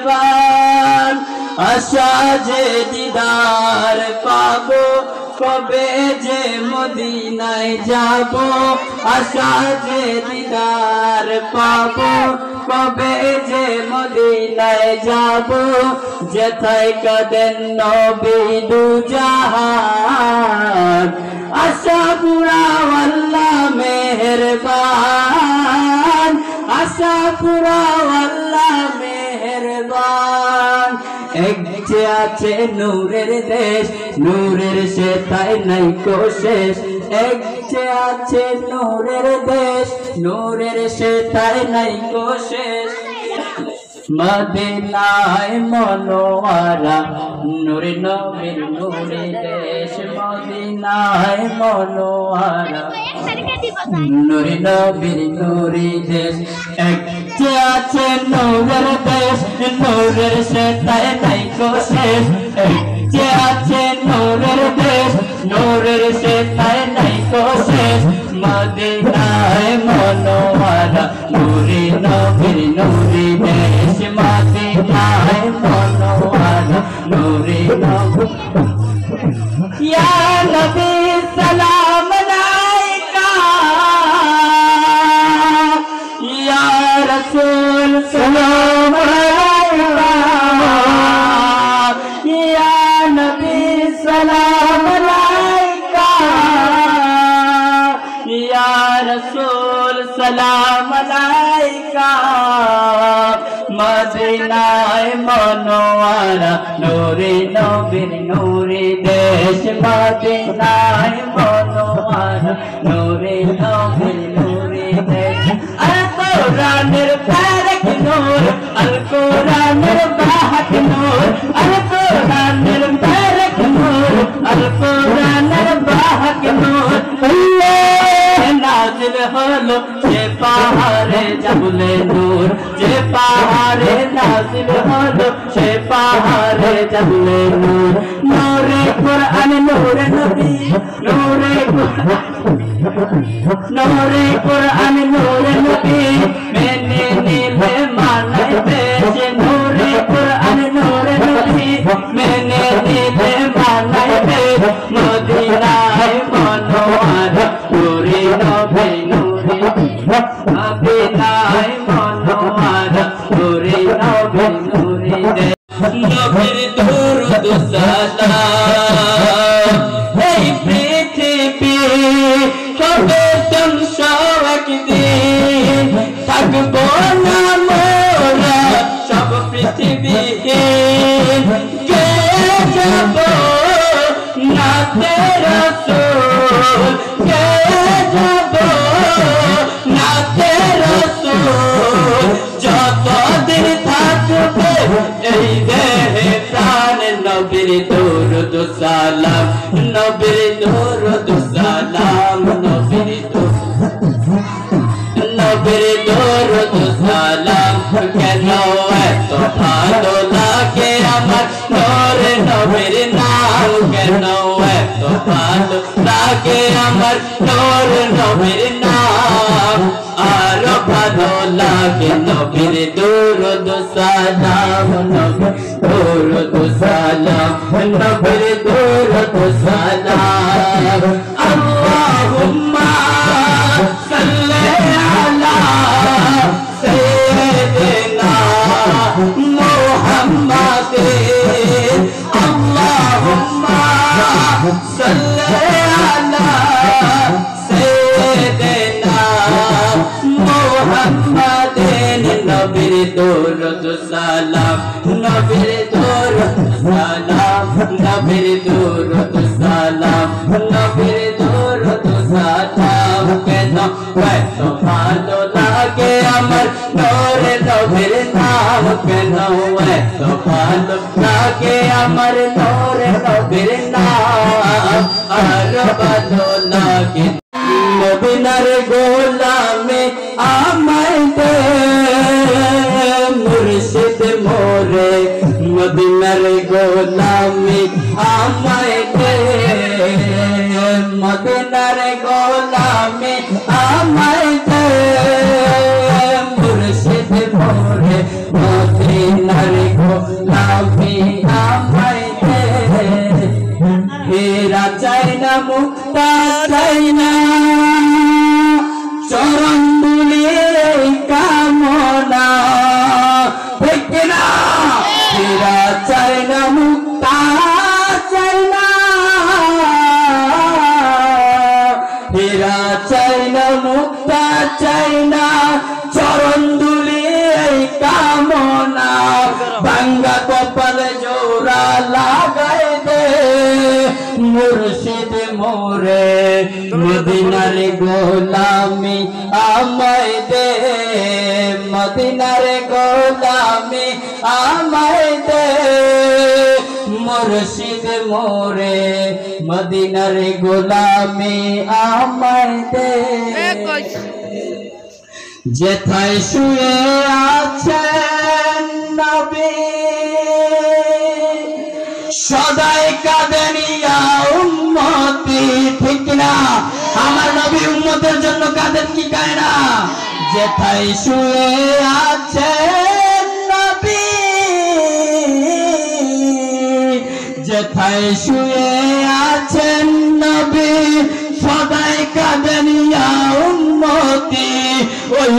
मेहरबान आशा जे दीदार पाबो कबे जे मदीनाय जाबो आशा जे दीदार पाबो कबे जे मदीनाय जाबो जेथाय कदेन नबी दु जहान आशा पूरा अल्लाह मेहरबान आशा पूरा अल्लाह मेहरबान एक जे आछे नूरेर देश नूरेर से ताई नहीं को शेष एक जे आछे नूरेर देश नूरेर से ताई नहीं को शेष मदीनाय मनोहरा नूरे नबीर नूरे देश मदीनाय मनोहरा नूरे नबीर नूरे देश एक जे आछे नूरेर देश नूरेर से ताई नहीं को शेष एक जे आछे नूरेर देश नूरेर से ताई नहीं को शेष मदीनाय मनोहरा नूरे नबीर नूरे देश मदीनाय मनोहरा नूरे नबी या नबी सलाम अलैका या रसूल सलाम अलैका या नबी सलाम अलैका या रसूल सलाम अलैका मदीनाय मनोहरा नूरे नबीर नूरे देश मदीनाय मनोहरा नूरे नबीर नूरे देश अल कुरानेर बारक नूर अल कुरानेर बाहक नूर अल कुरानेर बारक नूर अल कुरानेर बाहक नूर नाजिल हलो जे पहाड़े जबले नूर जे पहाड़े नाजिल हलो जे पहाड़े जबले नूर नूरे कुरान नूरे नबी नूरे कुरान नूरे नबी मैंने नीले माने बेच नूरे कुरान नूरे नबी मैंने नीले माने बेच मदीनाय मनोहरा नूरे नबी नूरे मदीनाय मनोहरा नूरे नबी नूरे दे नबीर दुरूद सालाम এই পৃথিবী কবে ধ্বংস একদিন থাকবো না মোরা সব পৃথিবীহীন কে যাব না তেরা রাসূল কে যাব না তেরা রাসূল যতদিন থাকবে এই দেহে প্রাণ নবীর দুরূদ সালাম নবীর দুরূদ সালাম নবীর দুরূদ সালাম কেন এত ভালো লাগে আমার নূরে নবীর নাম কেন এত ভালো লাগে আমার নূরে নবীর নাম আরো ভালো লাগে নবীর দুরূদ সালাম নবীর দুরূদ সালাম নবীর দুরূদ সালাম আল্লাহুম্মা সাল্লি আলা সাইয়্যিদিনা মুহাম্মাদিন আল্লাহুম্মা সাল্লি আলা সাইয়্যিদিনা মুহাম্মাদিন নবীর দুরূদ সালাম নবীর দুরূদ সালাম নবীর দুরূদ সালাম নবীর দুরূদ সালাম কেন এত ভালো লাগে আমার নূরে নবীর নাম কেন এত ভালো লাগে আমার নূরে নবীর নাম আরো ভালো লাগে মদিনার গোলামে আমায় দে মুর্শিদ মোরে মদিনার গোলামে আমায় দে মদিনার গোলামে আমায় দে মুর্শিদ মোরে মদিনার মদিনার গোলামি আমায় দে, মদিনার গোলামি আমায় দে, মুর্শিদ মোরে মদিনার গোলামি আমায় দে। যেথায় শুয়ে আছেন নবী সদাই কাঁদেন ইয়া উম্মতি, ঠিক না? আমার নবী উম্মতের জন্য কাঁদেন কি কায় না? যেথায় শুয়ে আছেন নবী, যেথায় শুয়ে আছেন নবী সদাই কাঁদেন ইয়া উম্মতি, ওই